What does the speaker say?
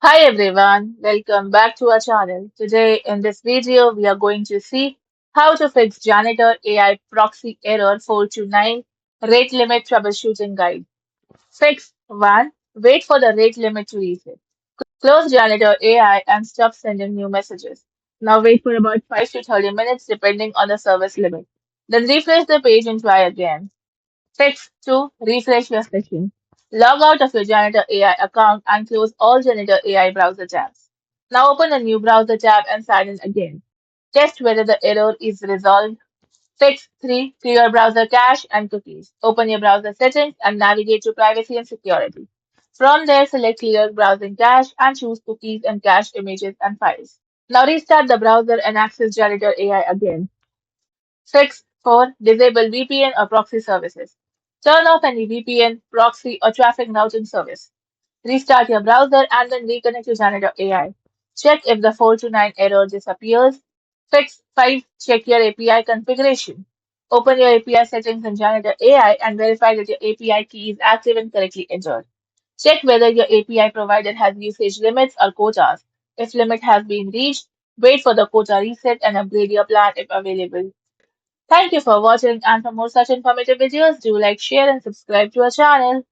Hi everyone, welcome back to our channel. Today in this video, we are going to see how to fix Janitor AI Proxy Error 429 Rate Limit Troubleshooting Guide. Fix 1. Wait for the rate limit to reset. Close Janitor AI and stop sending new messages. Now wait for about 5 to 30 minutes depending on the service limit. Then refresh the page and try again. Fix 2. Refresh your session. Log out of your Janitor AI account and close all Janitor AI browser tabs. Now open a new browser tab and sign in again. Test whether the error is resolved. Fix 3. Clear browser cache and cookies. Open your browser settings and navigate to privacy and security. From there, select clear browsing cache and choose cookies and cache images and files. Now restart the browser and access Janitor AI again. Fix 4. Disable VPN or proxy services. Turn off any VPN, proxy, or traffic routing service. Restart your browser and then reconnect to Janitor AI. Check if the 429 error disappears. Fix 5. Check your API configuration. Open your API settings in Janitor AI and verify that your API key is active and correctly entered. Check whether your API provider has usage limits or quotas. If limit has been reached, wait for the quota reset and upgrade your plan if available. Thank you for watching, and for more such informative videos, do like, share and subscribe to our channel.